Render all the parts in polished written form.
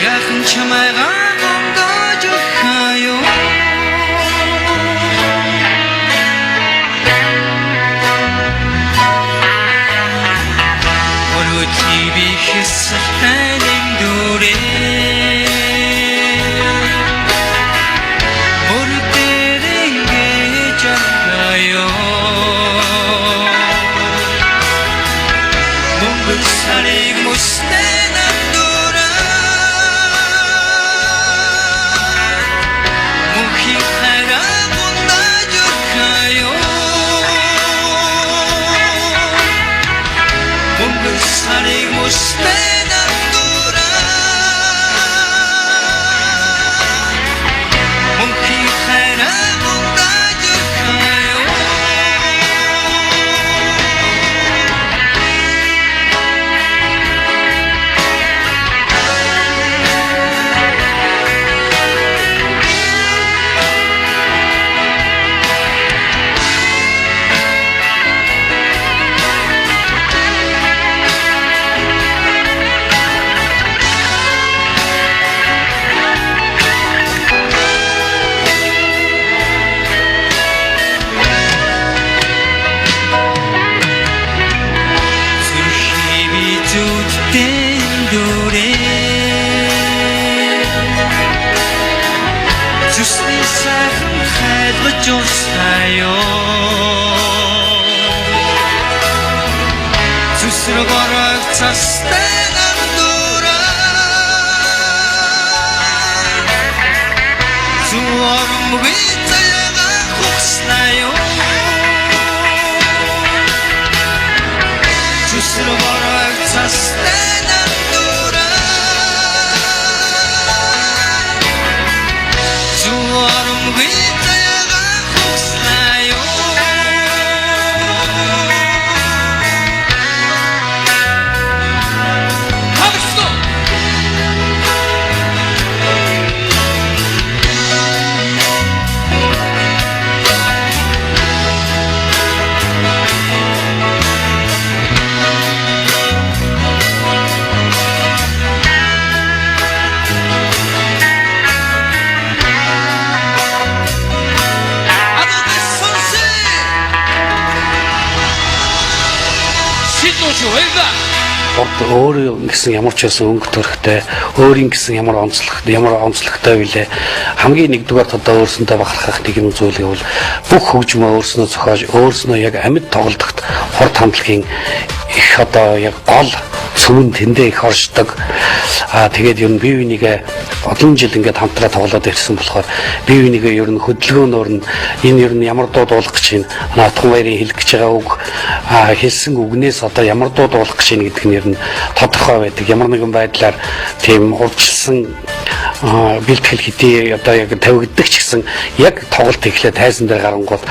Жаахан чамайгаа гондож хаяо Орочиби хэсэлтэн дүрээ Sarig mustena dura Mukhi khara gunda jurkhayo Mukhi sarig mustena dura Mukhi khara gunda jurkhayo Sayo Susro gorak sastena dura Suorum vitsayaga huksnayo Susro gorak sastena dura Suorum vitsayaga Өөр гэсэн ямар ч байсан өнгө төрхтэй өөрийн гэсэн ямар онцлогтой билээ хамгийн нэгдүгээр одоо өөрсөндөө бахархах нэг юм зүйл гэвэл бүх хөгжмөө өөрснөө зохиож өөрснөө яг амьд тоглодогт хор хамтлагийн их одоо яг гол цөмөн тэндээ их оршдог тэгээд ер нь бие бинийгээ олон жил ингээд хамтраа тоглоод ирсэн болохоор бие бинийгээ ер нь хөдөлгөөнөөр нь энэ ер нь ямар дуу дуулах гэж байна наадхан баярын хэлэх гэж байгаа үг хэлсэн үгнээс одоо ямар дуу дуулах гэж байна гэдэг нь ер нь тодорхой байдаг ямар нэгэн байдлаар тийм урьдчилсан бэлтгэл хэдий одоо яг тавигддаг ч гэсэн яг тоглолт эхлээд тайзан дээр гарангууд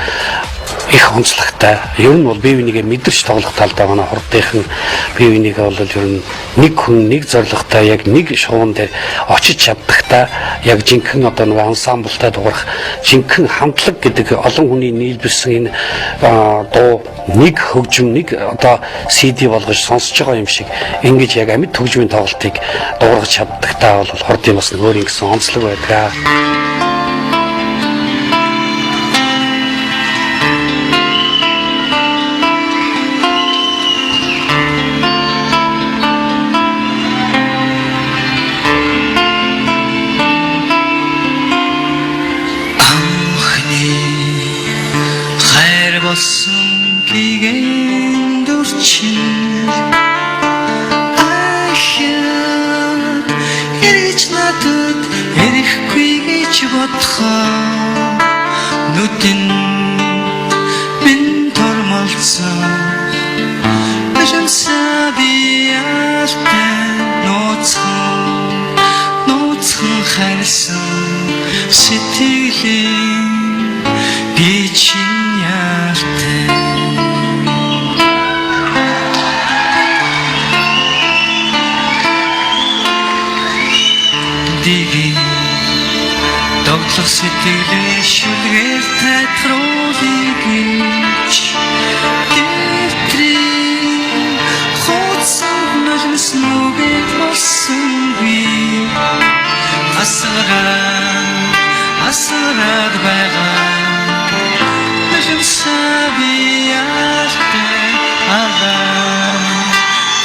их онцлогтой. Ер нь бол бие бинийгээ мэдэрч тоглох талдаа манай хурдынхан бие бинийгээ бол ер нь нэг хүн нэг зорилготой яг нэг шугуун дээр очиж чаддагтай яг жинхэнэ одоо нэг ансамблтай дуурах жинхэнэ хамтлаг гэдэг олон хүний нийлбэрсэн энэ дуу нэг хөгжим нэг одоо CD болгож сонсож байгаа юм шиг ингэж яг амьд хөгжмийн тоглолтыг дуургаж чаддагтай бол хурдын бас нэг өөр юм гэсэн онцлог байдаг. Kigen durchin Ahyat Erich natut Erich kuigich batha Nutin Min tormalsa Ajan sabiyartan Notsan kharsan Sitiglim Bichin yartan Тоглох сэтгэлээ шүлгээр тайлруулъя гэж Дэвтрийн хуудсан нулимс нүгэл болсон би асараад байгаа Нулимсаа би яартай агаа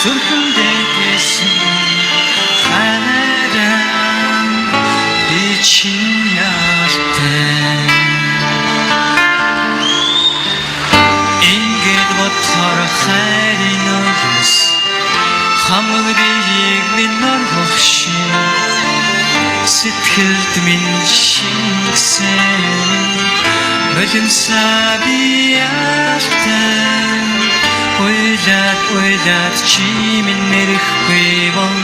зүрхэндээ гэсэн хайраа би чинь яартай ингээд бодохоор хайрын нулимс хамгыг минь орох шиг сэтгэлд минь шингэсэн нулимсаа би яартай ойлаад чи минь мэрэхгүй бол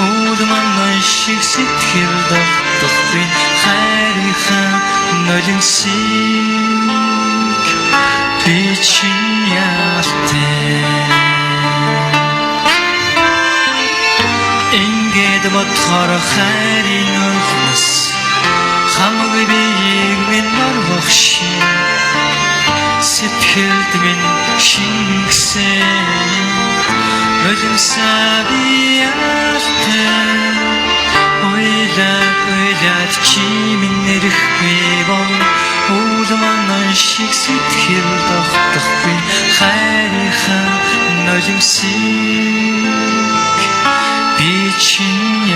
үүдман шиг сэтгэл догдохгүй хайрынхаа нулимсыг би чинь яартай ингээд бодохоор хайрын нулимс хамаг биеийг минь орох шиг сэтгэлд минь шингэсэн нулимсаа би яартай ойлаад чи минь нэрэхгүй бол үүлман шиг сэтгэл догдохгүй хайрынхаа нулимсыг би чинь